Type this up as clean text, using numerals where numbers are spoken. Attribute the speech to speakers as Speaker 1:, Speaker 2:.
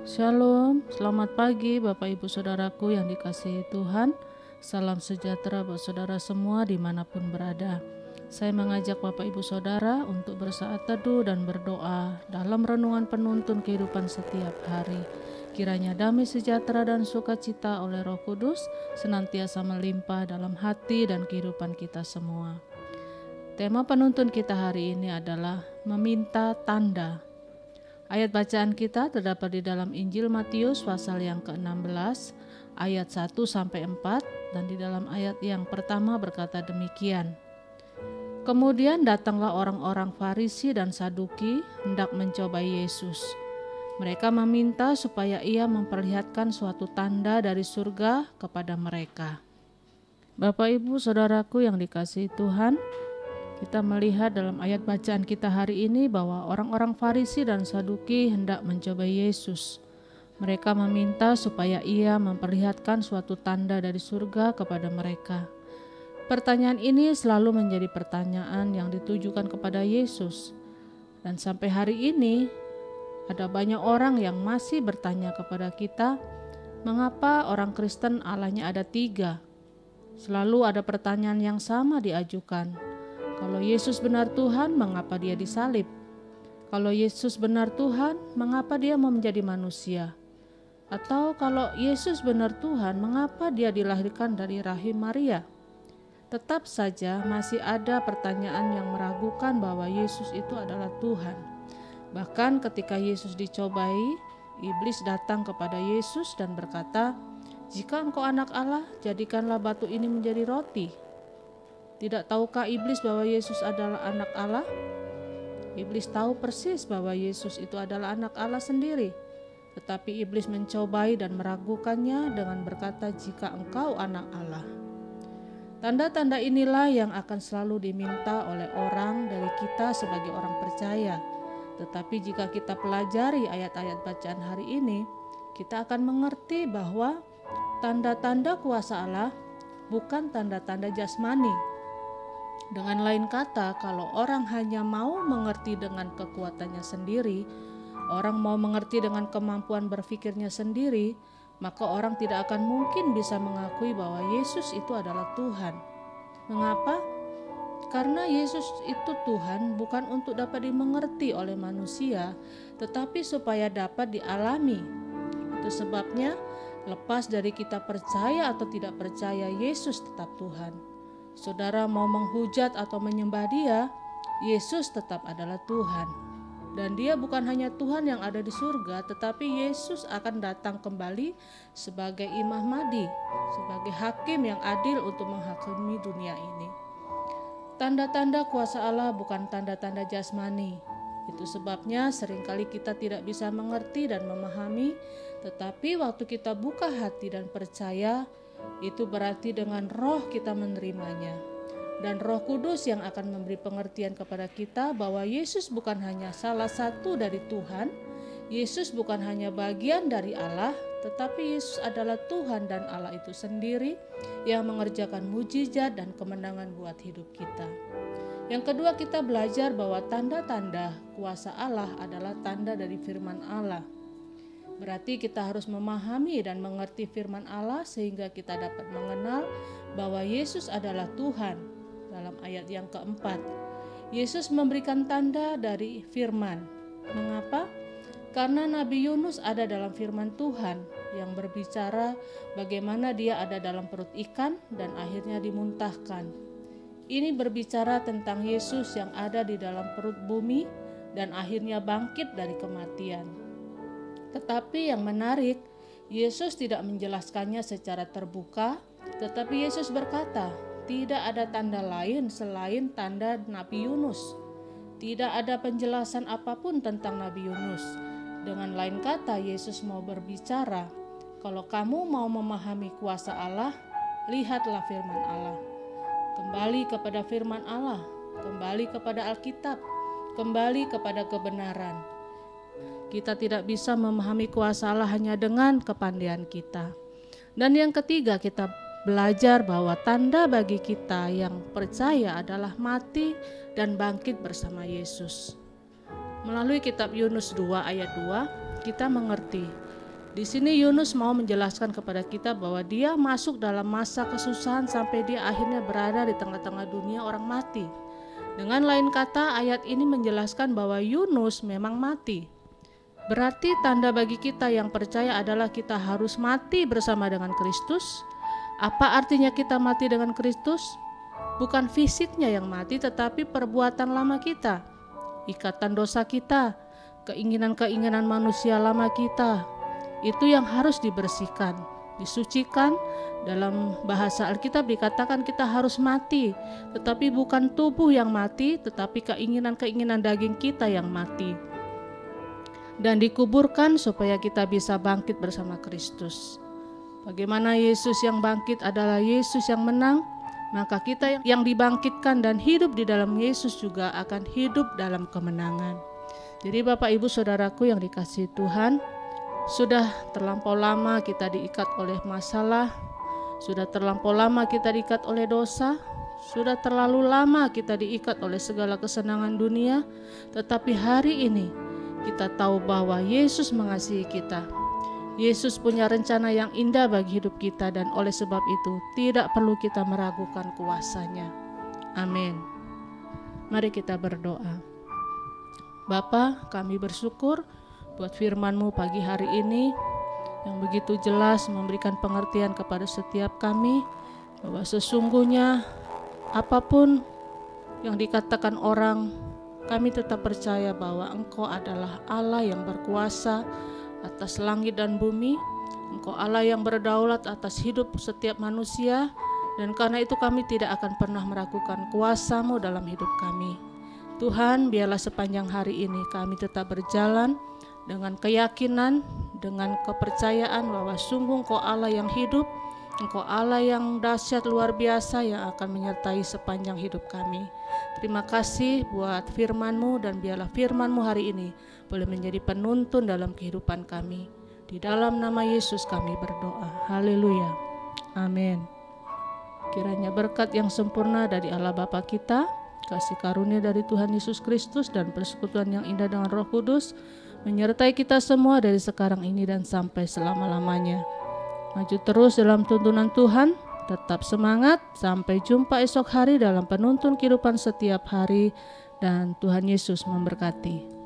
Speaker 1: Shalom, selamat pagi Bapak Ibu Saudaraku yang dikasihi Tuhan. Salam sejahtera buat saudara semua dimanapun berada. Saya mengajak Bapak Ibu Saudara untuk bersaat teduh dan berdoa dalam renungan penuntun kehidupan setiap hari. Kiranya damai sejahtera dan sukacita oleh Roh Kudus senantiasa melimpah dalam hati dan kehidupan kita semua. Tema penuntun kita hari ini adalah meminta tanda. Ayat bacaan kita terdapat di dalam Injil Matius pasal yang ke-16 ayat 1-4 dan di dalam ayat yang pertama berkata demikian. Kemudian datanglah orang-orang Farisi dan Saduki hendak mencobai Yesus. Mereka meminta supaya ia memperlihatkan suatu tanda dari surga kepada mereka. Bapak Ibu Saudaraku yang dikasihi Tuhan, kita melihat dalam ayat bacaan kita hari ini bahwa orang-orang Farisi dan Saduki hendak mencobai Yesus. Mereka meminta supaya ia memperlihatkan suatu tanda dari surga kepada mereka. Pertanyaan ini selalu menjadi pertanyaan yang ditujukan kepada Yesus. Dan sampai hari ini ada banyak orang yang masih bertanya kepada kita, mengapa orang Kristen Allahnya ada 3? Selalu ada pertanyaan yang sama diajukan. Kalau Yesus benar Tuhan, mengapa dia disalib? Kalau Yesus benar Tuhan, mengapa dia mau menjadi manusia? Atau kalau Yesus benar Tuhan, mengapa dia dilahirkan dari rahim Maria? Tetap saja masih ada pertanyaan yang meragukan bahwa Yesus itu adalah Tuhan. Bahkan ketika Yesus dicobai, iblis datang kepada Yesus dan berkata, "Jika engkau anak Allah, jadikanlah batu ini menjadi roti." Tidak tahukah iblis bahwa Yesus adalah anak Allah? Iblis tahu persis bahwa Yesus itu adalah anak Allah sendiri. Tetapi iblis mencobai dan meragukannya dengan berkata, "Jika engkau anak Allah." Tanda-tanda inilah yang akan selalu diminta oleh orang dari kita sebagai orang percaya. Tetapi jika kita pelajari ayat-ayat bacaan hari ini, kita akan mengerti bahwa tanda-tanda kuasa Allah bukan tanda-tanda jasmani. Dengan lain kata, kalau orang hanya mau mengerti dengan kekuatannya sendiri, orang mau mengerti dengan kemampuan berpikirnya sendiri, maka orang tidak akan mungkin bisa mengakui bahwa Yesus itu adalah Tuhan. Mengapa? Karena Yesus itu Tuhan bukan untuk dapat dimengerti oleh manusia, tetapi supaya dapat dialami. Itu sebabnya, lepas dari kita percaya atau tidak percaya, Yesus tetap Tuhan. Saudara mau menghujat atau menyembah dia, Yesus tetap adalah Tuhan. Dan dia bukan hanya Tuhan yang ada di surga, tetapi Yesus akan datang kembali sebagai Imam Mahdi, sebagai hakim yang adil untuk menghakimi dunia ini. Tanda-tanda kuasa Allah bukan tanda-tanda jasmani. Itu sebabnya seringkali kita tidak bisa mengerti dan memahami, tetapi waktu kita buka hati dan percaya, itu berarti dengan roh kita menerimanya. Dan Roh Kudus yang akan memberi pengertian kepada kita bahwa Yesus bukan hanya salah satu dari Tuhan, Yesus bukan hanya bagian dari Allah, tetapi Yesus adalah Tuhan dan Allah itu sendiri yang mengerjakan mujizat dan kemenangan buat hidup kita. Yang kedua, kita belajar bahwa tanda-tanda kuasa Allah adalah tanda dari firman Allah. Berarti kita harus memahami dan mengerti firman Allah sehingga kita dapat mengenal bahwa Yesus adalah Tuhan. Dalam ayat yang keempat, Yesus memberikan tanda dari firman. Mengapa? Karena Nabi Yunus ada dalam firman Tuhan yang berbicara bagaimana dia ada dalam perut ikan dan akhirnya dimuntahkan. Ini berbicara tentang Yesus yang ada di dalam perut bumi dan akhirnya bangkit dari kematian. Tetapi yang menarik, Yesus tidak menjelaskannya secara terbuka, tetapi Yesus berkata, tidak ada tanda lain selain tanda Nabi Yunus. Tidak ada penjelasan apapun tentang Nabi Yunus. Dengan lain kata, Yesus mau berbicara, kalau kamu mau memahami kuasa Allah, lihatlah firman Allah. Kembali kepada firman Allah, kembali kepada Alkitab, kembali kepada kebenaran. Kita tidak bisa memahami kuasa Allah hanya dengan kepandaian kita. Dan yang ketiga, kita belajar bahwa tanda bagi kita yang percaya adalah mati dan bangkit bersama Yesus. Melalui kitab Yunus 2 ayat 2, kita mengerti Di sini Yunus mau menjelaskan kepada kita bahwa dia masuk dalam masa kesusahan sampai dia akhirnya berada di tengah-tengah dunia orang mati. Dengan lain kata, ayat ini menjelaskan bahwa Yunus memang mati. Berarti tanda bagi kita yang percaya adalah kita harus mati bersama dengan Kristus. Apa artinya kita mati dengan Kristus? Bukan fisiknya yang mati, tetapi perbuatan lama kita, ikatan dosa kita, keinginan-keinginan manusia lama kita. Itu yang harus dibersihkan, disucikan. Dalam bahasa Alkitab dikatakan kita harus mati, tetapi bukan tubuh yang mati, tetapi keinginan-keinginan daging kita yang mati. Dan dikuburkan supaya kita bisa bangkit bersama Kristus. Bagaimana Yesus yang bangkit adalah Yesus yang menang, maka kita yang dibangkitkan dan hidup di dalam Yesus juga akan hidup dalam kemenangan. Jadi Bapak Ibu Saudaraku yang dikasihi Tuhan, sudah terlampau lama kita diikat oleh masalah, sudah terlampau lama kita diikat oleh dosa, sudah terlalu lama kita diikat oleh segala kesenangan dunia, tetapi hari ini kita tahu bahwa Yesus mengasihi kita. Yesus punya rencana yang indah bagi hidup kita, dan oleh sebab itu tidak perlu kita meragukan kuasa-Nya. Amin. Mari kita berdoa. Bapa, kami bersyukur buat firman-Mu pagi hari ini yang begitu jelas memberikan pengertian kepada setiap kami bahwa sesungguhnya apapun yang dikatakan orang, kami tetap percaya bahwa Engkau adalah Allah yang berkuasa atas langit dan bumi. Engkau Allah yang berdaulat atas hidup setiap manusia, dan karena itu kami tidak akan pernah meragukan kuasa-Mu dalam hidup kami. Tuhan, biarlah sepanjang hari ini kami tetap berjalan dengan keyakinan, dengan kepercayaan bahwa sungguh Engkau Allah yang hidup, Engkau Allah yang dahsyat luar biasa yang akan menyertai sepanjang hidup kami. Terima kasih buat firman-Mu, dan biarlah firman-Mu hari ini boleh menjadi penuntun dalam kehidupan kami. Di dalam nama Yesus kami berdoa. Haleluya. Amin. Kiranya berkat yang sempurna dari Allah Bapa kita, kasih karunia dari Tuhan Yesus Kristus, dan persekutuan yang indah dengan Roh Kudus menyertai kita semua dari sekarang ini dan sampai selama-lamanya. Maju terus dalam tuntunan Tuhan, tetap semangat, sampai jumpa esok hari dalam penuntun kehidupan setiap hari, dan Tuhan Yesus memberkati.